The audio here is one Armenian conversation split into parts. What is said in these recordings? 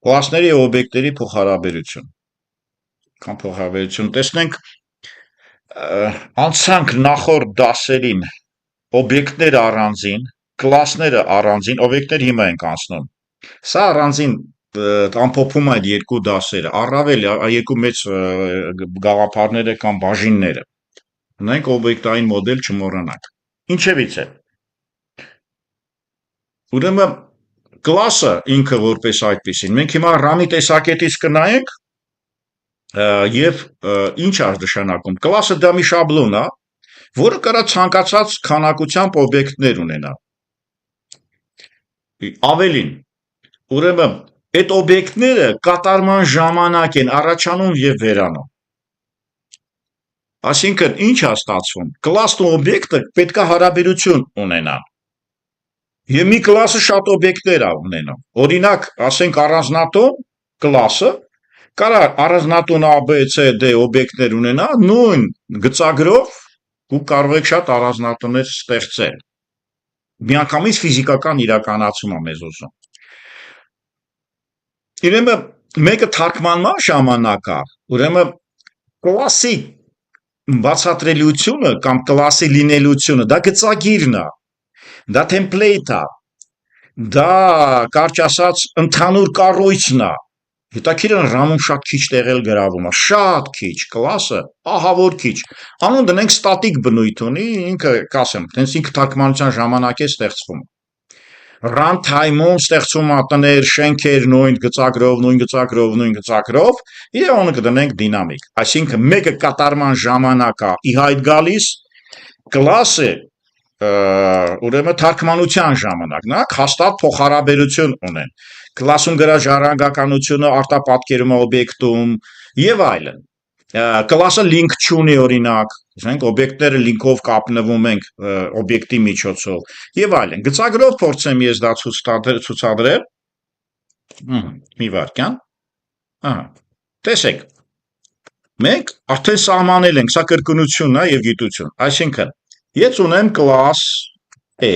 Կլասների և օբյեկտների փոխհարաբերություն կամ փոխհարաբերություն տեսնենք անցանք նախորդ դասերին օբյեկտները առանձին, կլասները առանձին, օբյեկտներ հիմա ենք անցնում։ Սա առանձին ամփոփում այդ երկու դասերը, առավել երկու մեծ գաղափարները կամ բաժինները։ Ունենք օբյեկտային մոդել չմոռանանք։ Ինչևից է։ Ուրեմն կլասը ինքը որպես այդպեսին, մենք հիմա RAM-ի տեսակետից կնայենք եւ ինչ է նշանակում։ Կլասը դա մի շաբլոն է, որը կարա ցանկացած քանակությամբ օբյեկտներ ունենա։ Ավելին, ուրեմն այդ օբյեկտները կատարման ժամանակ են առաջանում եւ վերանում։ Այսինքն ինչ է ստացվում։ Կլասն ու օբյեկտը պետքա հարաբերություն ունենան։ Եվ մի կլասը շատ օբյեկտներ է ունենում։ Օրինակ, ասենք առանձնատուն կլասը կարա առանձնատուն A, B, C, D օբյեկտներ ունենա նույն գծագրով ու կարող եք շատ առանձնատուններ ստեղծել։ Միանգամից ֆիզիկական իրականացում է մեզ ուզում։ Ուրեմն մեկը թարգմանման ժամանակ է, ուրեմն կլասի բացատրելիությունը կամ կլասի լինելիությունը դա գծագիրն է, դա template է, դա կարճ ասած ընդհանուր կառույցն է։ Հետաքրքիր է RAM-ում շատ քիչ տեղել գրավում է, շատ քիչ, կլասը ահավոր քիչ։ Անուն դնենք ստատիկ բնույթ ունի, ինքը կասեմ, հենց ինքը թարգմանության ժամանակ է ստեղծվում։ Runtime-ում ստեղծում է տներ, շենքեր նույն գծագրով, եւ անունը կդնենք դինամիկ։ Այսինքն մեկը կատարման ժամանակ է ի հայտ գալիս, կլասը ուրեմն թարգմանության ժամանակ, նա հաստատ փոխհարաբերություն ունեն։ Կլասում գրած ժառանգականությունը արտապատկերում է օբյեկտում եւ այլն։ Կլասը link չունի օրինակ, ասենք օբյեկտները link-ով կապնվում ենք օբյեկտի միջոցով եւ այլն։ Գծագրով փորձեմ ես դա ցուցադրել։ Մի վարքյան։ Ահա։ Տեսեք։ Մենք արդեն սահմանել ենք, սա կրկնությունն է եւ գիտություն։ Այսինքն, ես ունեմ կլաս A։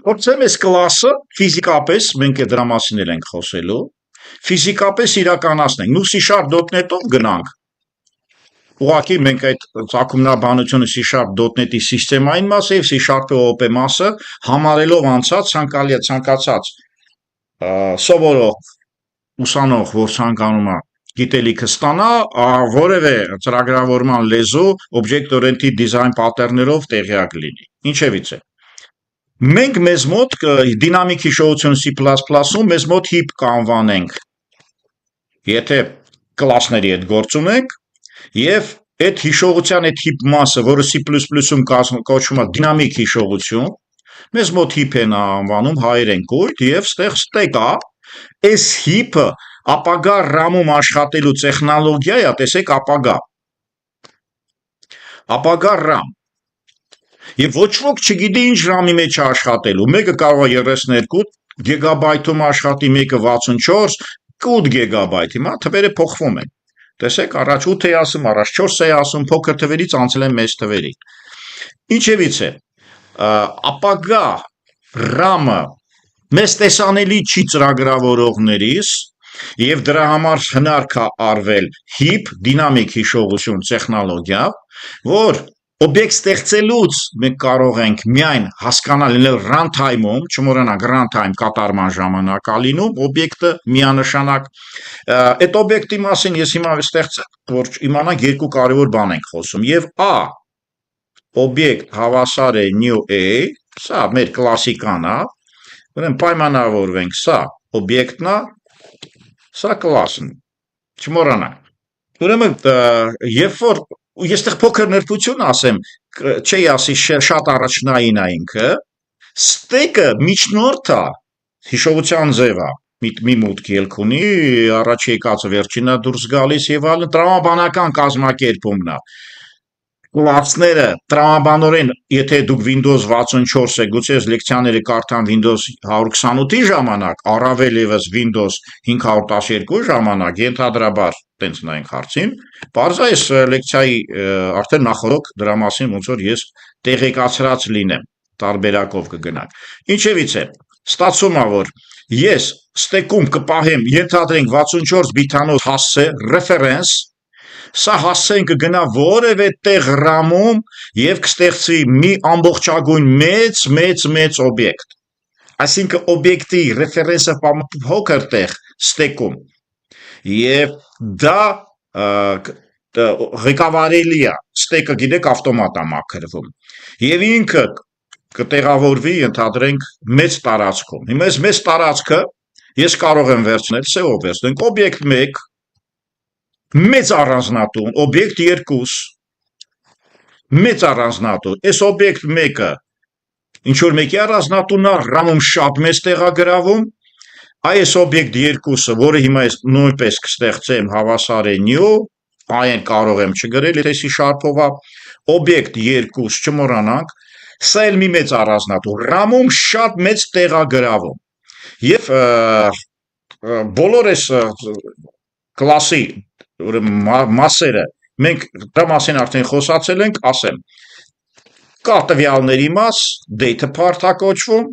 Փորձեմ այս կլասը ֆիզիկապես, մենք դրա մասին ենք խոսելու, ֆիզիկապես իրականացնենք։ Նու C#.net-ով գնանք։ Ուղղակի մենք այդ ծագումնաբանությունը C#.net-ի սիստեմային մասը եւ C#-ի OP մասը համարելով անցած ցանկացած սովորող ուսանող, որ ցանկանում է գիտելիքը ստանա, որևէ ծրագրավորման լեզու object-oriented design pattern-ներով տեղյակ լինի։ Ինչևից է։ Մենք մեզ մոտ դինամիկ հիշողություն C++-ում մեզ մոտ heap կանվանենք։ Եթե կլասների հետ գործ ունենք եւ այդ հիշողության այդ heap մասը, որը C++-ում կոչվում է դինամիկ հիշողություն, մեզ մոտ heap են անվանում հայերեն կույտ եւ ստեղ stack է, այս heap-ը ապագա RAM-ում աշխատելու տեխնոլոգիա է, տեսեք ապագա RAM։ Եվ ոչ ոք չգիտի ինչ RAM-ի մեջ է աշխատելու։ Մեկը կարող է 32 գիգաբայթում աշխատի, մեկը 64, 8 գիգաբայթ։ Հիմա թվերը փոխվում են։ Տեսեք, առաջ 8 է ասում, առաջ 4 է ասում, փոքր թվերից անցել են մեծ թվերի։ Ինչևից է, ապագա RAM-ը մեզ տեսանելի չի ծրագրավորողներիս եւ դրա համար հնարք է արվել heap դինամիկ հիշողություն տեխնոլոգիա, որ օբյեկտ ստեղծելուց մենք կարող ենք միայն հասկանալ լինել runtime-ում, չմոռանանք runtime կատարման ժամանակ է լինում օբյեկտը միանշանակ։ Այդ օբյեկտի մասին ես հիմա ստեղծեմ, որ իմանանք երկու կարևոր բան ենք խոսում։ Եվ A օբյեկտ հավասար է new A, սա մեր կլասիկան է, ուրեմն պայմանավորվենք, սա օբյեկտն է, սա կլասն, չմոռանանք։ Ուրեմն երբ որ ես տեղ փոքր նրբություն ասեմ, չի ասի շատ առաջնային է ինքը, stack-ը միջնորդ է, հիշողության ձև է, մի մուտք ելք ունի, առաջ եկածը վերջինը դուրս գալիս եւ այլն, տրամաբանական կազմակերպումն է։ Կլասները տրամաբանորեն, եթե դուք Windows 64 եք, գուցե այս լեկցիաները կարդան Windows 128-ի ժամանակ, առավել եւս Windows 512 ժամանակ, ենթադրաբար տենց նայենք հարցին, բարձր այս լեկցիայի արդեն նախորդ դրա մասին ոնց որ ես տեղեկացրած լինեմ, տարբերակով կգնանք։ Ինչևից է, Ստացվում է, որ ես ստեկում կպահեմ, ենթադրենք 64 բիթանոց հասցե, ռեֆերենս, սա հասցեն կգնա որևէ տեղ ռամում եւ կստեղծվի մի ամբողջագույն մեծ օբյեկտ։ Այսինքն օբյեկտի ռեֆերենսը փոքր տեղ ստեկում եւ դա ղեկավարելի է, ստեկը գիտեք ավտոմատ է մաքրվում եւ ինքը կտեղավորվի, ընդհանրենք մեծ տարածքում։ Հիմա այս մեծ տարածքը ես կարող եմ վերցնել, սեով վերցնենք օբյեկտ 1, մեծ առանձնատուն, օբյեկտ 2, մեծ առանձնատուն, այս օբյեկտ 1-ը ինչ որ մեկի առանձնատունն է, ռամում շատ մեծ տեղագրավում, այս օբյեկտ 2-ը, որը հիմա ես նույնպես կստեղծեմ հավասար է new, այն կարող եմ չգրել, այսի շարփով է, օբյեկտ 2 չմոռանանք, սա էլ մի մեծ առանձնատուն, ռամում շատ մեծ տեղագրավում։ Եվ բոլոր այս կլասի մասերը, մենք դա մասին արդեն խոսացել ենք, ասեմ, կա տվյալների մաս, data part է կոչվում,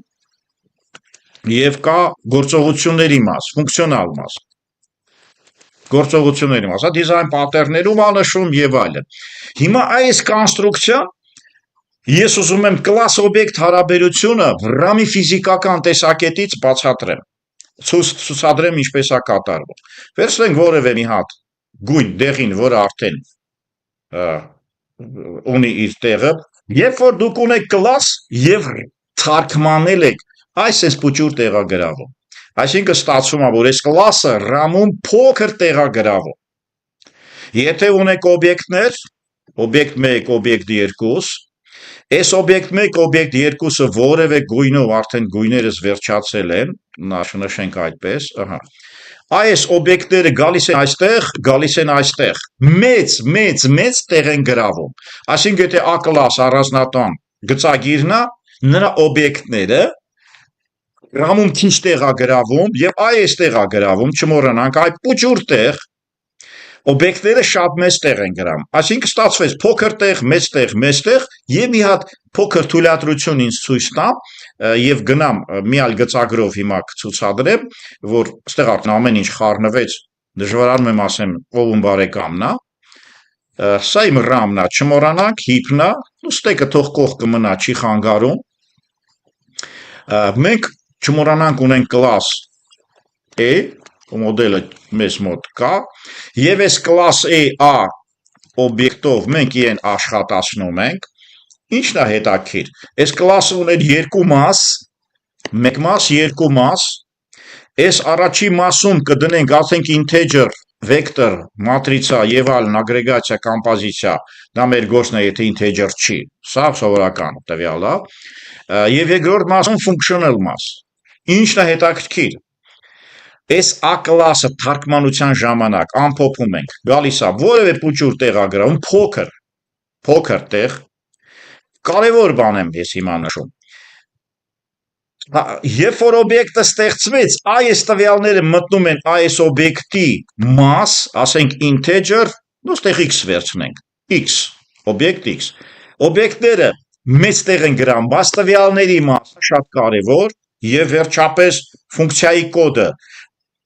եւ կա գործողությունների մաս, ֆունկցիոնալ մաս։ Գործողությունների մաս, դիզայն պատերներում անշում եւ այլն։ Հիմա այս կոնստրուկցիան ես ուզում եմ կլաս օբյեկտ հարաբերությունը ռամի ֆիզիկական տեսակետից բացատրեմ։ Ցուցադրեմ ինչպես է կատարվում։ Վերցնենք որևէ մի հատ գույն դեղին, որը արդեն ունի իր տեղը, երբ որ դուք ունեք կլաս եւ թարգմանել եք այս փոճուր տեղագրավում։ Այսինքն ստացվում է, որ այս կլասը ռամում փոքր տեղագրավում։ Եթե ունեք օբյեկտներ, օբյեկտ 1, օբյեկտ 2, այս օբյեկտ 1, օբյեկտ 2-ը որևէ գույնով արդեն գույներս վերջացել են, նշենք այդպես, ահա։ Այս օբյեկտները գալիս են այստեղ, գալիս են այստեղ, մեծ տեղ են գրավում։ Այսինքն եթե A կլաս առանձնատան գծագիրն է, նրա օբյեկտները ռամում քիչ տեղ է գրավում եւ այս տեղ է գրավում, չմոռանանք, այդ փոճուր տեղ օբյեկտները շատ մեծ տեղ են գրավում։ Այսինքն ստացվեց փոքր տեղ, մեծ տեղ եւ մի հատ փոքր թույլատրություն ինձ ցույց տա եւ գնամ մի այլ գծագրով հիմա կցուցադրեմ, որ այստեղ արդեն ամեն ինչ խառնվեց, դժվարանում եմ ասեմ ով բարեկամն է։ Սա իմ RAM-ն է, չմոռանանք, հիփն է, ստեկը թող կողքը մնա, չի խանգարում։ Մենք չմոռանանք ունենք կլաս A, մոդելը մեզ մոտ կա, եւ այս կլաս A օբյեկտով մենք իրեն աշխատացնում ենք։ Ինչն է հետաքրքիր։ Այս կլասը ուներ երկու մաս, մեկ մաս, երկու մաս։ Այս առաջի մասում կդնենք ասենք integer, vector, matritsա եւ այլն, ագրեգացիա, կոմպոզիցիա, դա մեր գործն է, եթե integer չի։ Սա սովորական տվյալ է։ Եվ երկրորդ մասում functional մաս։ Ինչն է հետաքրքիր։ Այս A կլասը թարգմանության ժամանակ ամփոփում ենք, գալիս է որևէ փոճուր տեղագրավում, փոքր տեղ, կարևոր բան եմ ես հիմա նշում։ Երբ որ օբյեկտը ստեղծվեց, այս տվյալները մտնում են այս օբյեկտի մաս, ասենք integer, նստեղ x վերցնենք, x, օբյեկտ x։ Օբյեկտները մեծ տեղ են գրավում, բայց տվյալների մասը շատ կարևոր եւ վերջապես ֆունկցիայի կոդը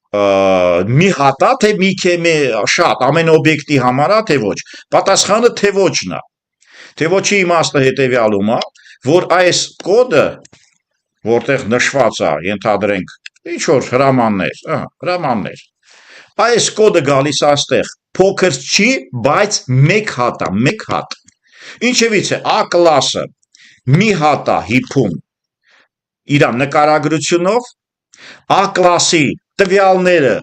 մի հատ է, թե մի շատ, ամեն օբյեկտի համար է, թե ոչ։ Պատասխանը թե ոչն է։ Թե ոչի իմաստը հետեւյալում է, որ այս կոդը, որտեղ նշված է, ենթադրենք, ինչ որ հրամաններ, այս կոդը գալիս է այստեղ, փոքր չի, բայց մեկ հատ է, մեկ հատ։ Ինչևից է A կլասը մի հատ է հիփում իր նկարագրությունով, A կլասի տվյալները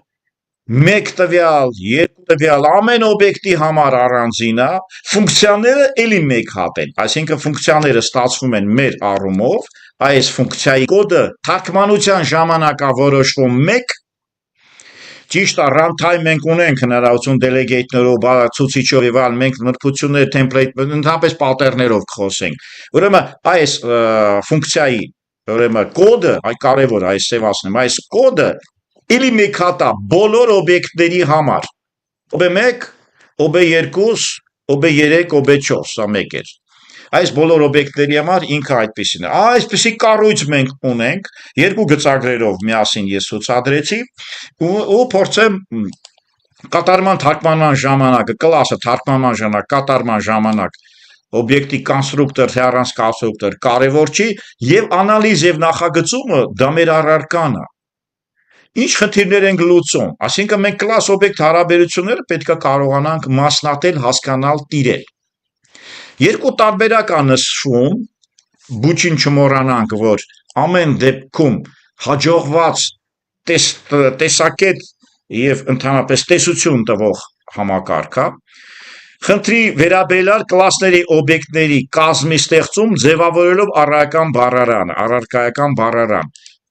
մեկ տվյալ, երկու տվյալ, ամեն օբյեկտի համար առանձին է, ֆունկցիաները էլի մեկ հատ են, այսինքն ֆունկցիաները ստացվում են մեր առումով, այս ֆունկցիայի կոդը թարգմանության ժամանակ է որոշվում մեկ, ճիշտ է, runtime մենք ունենք հնարավորություն delegate-ներով, ցուցիչով եւ այլն, մենք նրբություններ, template, ընդհանրապես պատերներով կխոսենք։ Ուրեմն այս ֆունկցիայի, ուրեմն կոդը, այ կարևոր է այս սեվացնեմ, այս կոդը Էլի մեկ հատ է բոլոր օբյեկտների համար։ OB1, OB2, OB3, OB4, սա մեկ էր։ Այս բոլոր օբյեկտների համար ինքը այդպեսին է։ Այսպեսի կառույց մենք ունենք, երկու գծագրերով միասին ես ցուցադրեցի ու փորձեմ կատարման թարգմանման ժամանակը, կլասը թարգմանման ժամանակ, կատարման ժամանակ օբյեկտի կոնստրուկտոր, թե առանց կոնստրուկտոր կարևոր չի, եւ անալիզ եւ նախագծումը դա մեր առարկան է։ Ինչ խնդիրներ ենք լուծում, այսինքն մենք կլաս օբյեկտ հարաբերությունները պետք է կարողանանք մասնատել, հասկանալ, տիրել։ Երկու տարբերակ է նշվում, բուչին չմոռանանք, որ ամեն դեպքում հաջողված տեսակետ եւ ընդհանրապես տեսություն տվող համակարգ է։ Խնդրի վերաբերյալ կլասների օբյեկտների կազմի ստեղծում ձևավորելով առարկայական բառարան։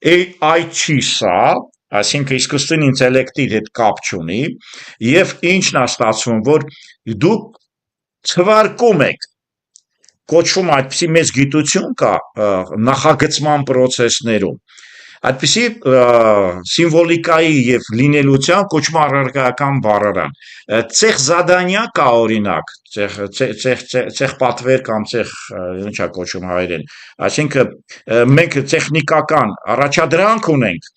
AI չի սա, այսինքն իսկույն ինտելեկտի հետ կապ չունի, եւ ինչն է ստացվում, որ դուք ցվարկում եք, կոչվում այդպիսի մեծ գիտություն կա նախագծման process-ներում, այդպիսի սիմվոլիկայի եւ լինելության կոչվում առարկայական բառարան։ Ցեխ զադանյա կա օրինակ, ցեխ պատվեր կամ ցեխ ինչա կոչվում հայերեն, այսինքն մենք տեխնիկական առաջադրանք ունենք,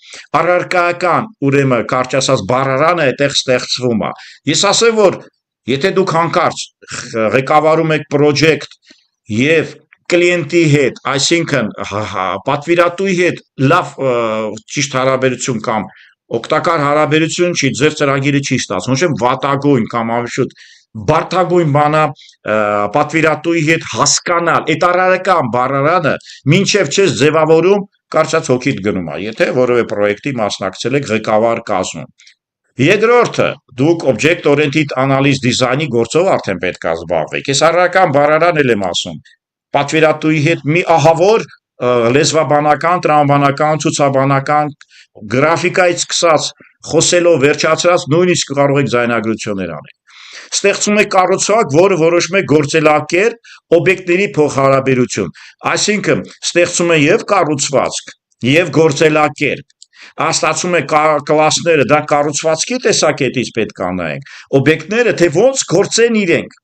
առարկայական ուրեմն կարճ ասած բառարանը այդտեղ ստեղծվում է։ Ես ասեմ, որ եթե դուք հանկարծ ղեկավարում եք պրոջեկտ եւ կլիենտի հետ, այսինքն պատվիրատուի հետ լավ ճիշտ հարաբերություն կամ օգտակար հարաբերություն չի, ձեր ծրագիրը չի ստացվում, ոչ վատագույն կամ ավելի շուտ բարդագույն բանա պատվիրատուի հետ հասկանալ, այդ առարկայական բառարանը մինչև չես ձևավորում, կարճած հոգիդ գնում է, եթե որևէ պրոյեկտի մասնակցել եք ղեկավար կազմում։ Երկրորդը, դուք object-oriented analysis design-ի գործով արդեն պետք է զբաղվեք։ Ես առարկայական բառարան եմ ասում։ Պատվիրատուի հետ մի ահավոր լեզվաբանական, տրամաբանական, ցուցաբանական, գրաֆիկայից սկսած, խոսելով վերջացրած նույնիսկ կարող եք ձայնագրություններ անել։ Ստեղծում եք կառուցվածք, որը որոշում է գործելակերպ, օբյեկտների փոխհարաբերություն։ Այսինքն ստեղծում է եւ կառուցվածք, եւ գործելակերպ։ Ստացվում է կլասները, դա կառուցվածքի տեսակետից պետք է նայենք, օբյեկտները թե ոնց գործեն իրենք։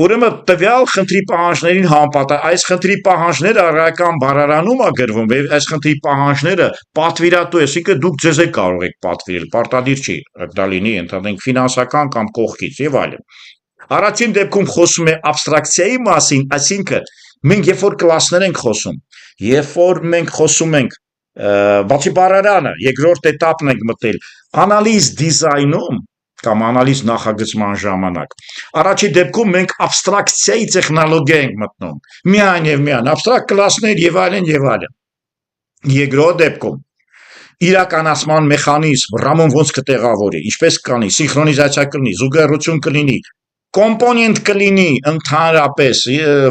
Ուրեմն տվյալ խնդրի պահանջներին համապատասխան, այս խնդրի պահանջները առարկայական բառարանում է գրվում, եւ այս խնդրի պահանջները պատվիրատու, այսինքն դուք ձեզ եք կարող եք պատվիրել, պարտադիր չի, դա լինի ընդհանրենք ֆինանսական կամ կողքից եւ այլն։ Առաջին դեպքում խոսում է абստրակցիայի մասին, այսինքն մենք երբ որ կլասներ ենք խոսում, երբ որ մենք խոսում ենք բացի բառարանը, երկրորդ этаպն ենք մտել, անալիզ դիզայնում կամ անալիզ նախագծման ժամանակ։ Առաջի դեպքում մենք абստրակցիայի տեխնոլոգիա ենք մտնում։ Միայն եւ միայն абստրակտ կլասներ եւ այլն եւ այլն։ Երկրորդ դեպքում իրականացման մեխանիզմ, ռամոն ոնց կտեղավորի, ինչպես կանի, սինխրոնիզացիա կլինի, զուգահեռություն կլինի, կոմպոնենտ կլինի ընդհանրապես,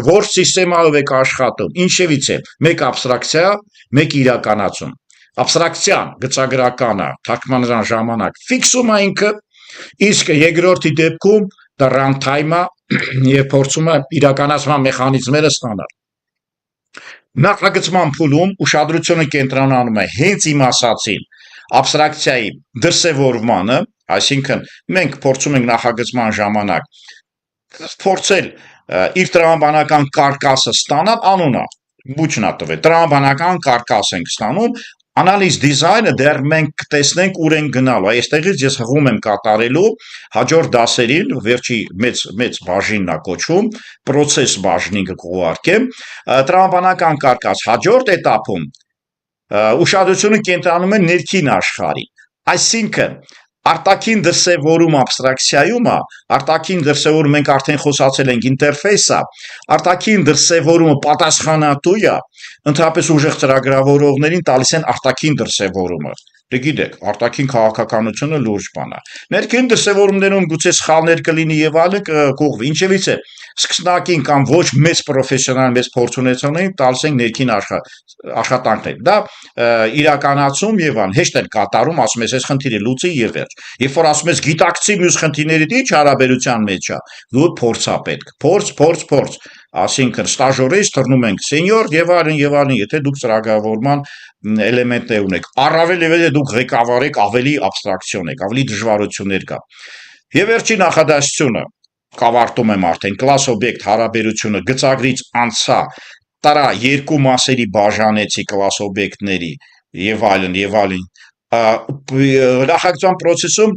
որ սիստեմայով եք աշխատում, ինչևից է, մեկ абստրակցիա, մեկ իրականացում։ Абստրակցիան գծագրականը, թարգմանության ժամանակ ֆիքսում է ինքը, իսկ երկրորդի դեպքում դա runtime-ը եւ փորձում է իրականացման մեխանիզմները ստանալ։ Նախագծման փուլում ուշադրությունը կենտրոնանում է հենց իմ ասացին абստրակցիայի դրսևորմանը, այսինքն մենք փորձում ենք նախագծման ժամանակ փորձել իր տրամաբանական կարկասը ստանալ, անունը բուչնա տվել, տրամաբանական կարկաս ենք ստանում, անալիզ դիզայնը դեռ մենք կտեսնենք ուր են գնալու, այստեղից ես հղում եմ կատարելու հաջորդ դասերին, վերջի մեծ բաժինն է կոչվում, process բաժնին կուղարկեմ, տրամաբանական կարկաս հաջորդ этаպում ուշադրությունը կենտրոնանում է ներքին աշխարհին, այսինքն արտաքին դրսևորում абստրակցիայում է, արտաքին դրսևորում մենք արդեն խոսացել ենք ինտերֆեյսը, արտաքին դրսևորումը պատասխանատու է, ընդհանրապես ուժեղ ծրագրավորողներին տալիս են արտաքին դրսևորումը։ Դե գիտեք, արտաքին քաղաքականությունը լուրջ բան է։ Ներքին դրսևորումներում գուցե սխալներ կլինի եւ այլն կողվի, ինչևից է սկսնակին կամ ոչ մեծ պրոֆեսիոնալ մեծ փորձ ունեցողներին տալիս են ներքին աշխատանքներ։ Դա իրականացում եւ ան հեշտ են կատարում, ասում ես, այս խնդիրը լուծի եւ վերջ։ Երբ որ ասում ես գիտակցի մյուս խնդիրների ինչ հարաբերության մեջ է, դու փորձա պետք։ Փորձ, ասինքն ստաժորից թռնում ենք սենյոր եւ այլն, եթե դուք ծրագրավորման էլեմենտներ ունեք։ Առավել եւ եթե դուք ղեկավար եք, ավելի абստրակցիոն եք, ավելի դժվարություններ կա։ Եվ վերջի նախադասությունը կավարտում եմ արդեն class օբյեկտ հարաբերությունը գծագրից անցա տարա երկու մասերի բաժանեցի class օբյեկտների եւ այլն նախագծման process-ում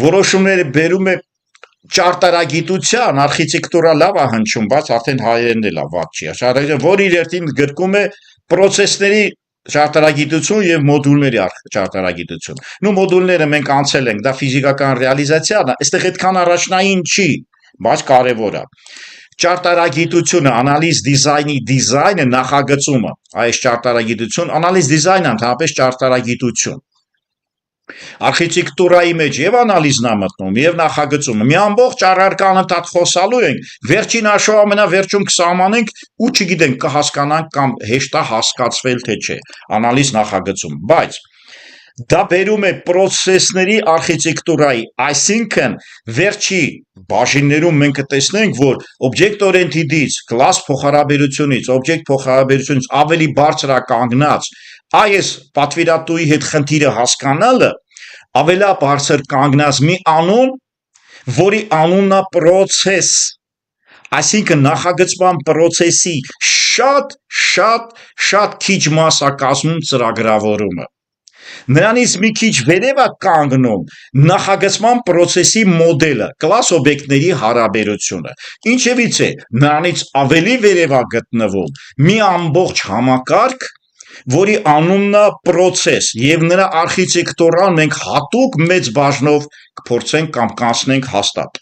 որոշումները բերում է ճարտարագիտության արխիտեկտուրա լավ է հնչում, բայց արդեն հայերենն էլ է վատ չի, որ իր երթին գրկում է process-ների ճարտարագիտություն եւ մոդուլների ճարտարագիտություն։ Նու մոդուլները մենք անցել ենք, դա ֆիզիկական ռեալիզացիան է, այստեղ այդքան առաջնային չի, բայց կարևոր է։ Ճարտարագիտությունը, անալիզ դիզայնի դիզայնը, նախագծումը, այս ճարտարագիտություն, անալիզ դիզայնը ընդհանրապես ճարտարագիտություն։ Արխիտեկտուրայի մեջ եւ անալիզն է մտնում եւ նախագծումը։ Մի ամբողջ առարկա անընդհատ խոսալու ենք, վերջին հաշվով ամենավերջում կսահմանենք ու չգիտենք կհասկանանք կամ հեշտ է հասկացվել թե չէ։ Անալիզ նախագծում, բայց դա բերում է process-ների արխիտեկտուրայի, այսինքն վերջի բաժիններում մենք կտեսնենք, որ object-oriented-ից, class փոխհարաբերությունից, object փոխհարաբերությունից ավելի բարձր է կանգնած այս պատվիրատուի հետ խնդիրը հասկանալը, ավելա բարձր կանգնած մի անուն, որի անունն է process, այսինքն նախագծման process-ի շատ քիչ մաս է կազմում ծրագրավորումը։ Նրանից մի քիչ վերև է կանգնում նախագծման process-ի մոդելը, class օբյեկտների հարաբերությունը։ Ինչևից է, նրանից ավելի վերև է գտնվում մի ամբողջ համակարգ, որի անունն է process եւ նրա արխիտեկտուրան մենք հատուկ մեծ բաժնով կփորձենք կամ կանցնենք հաստատ։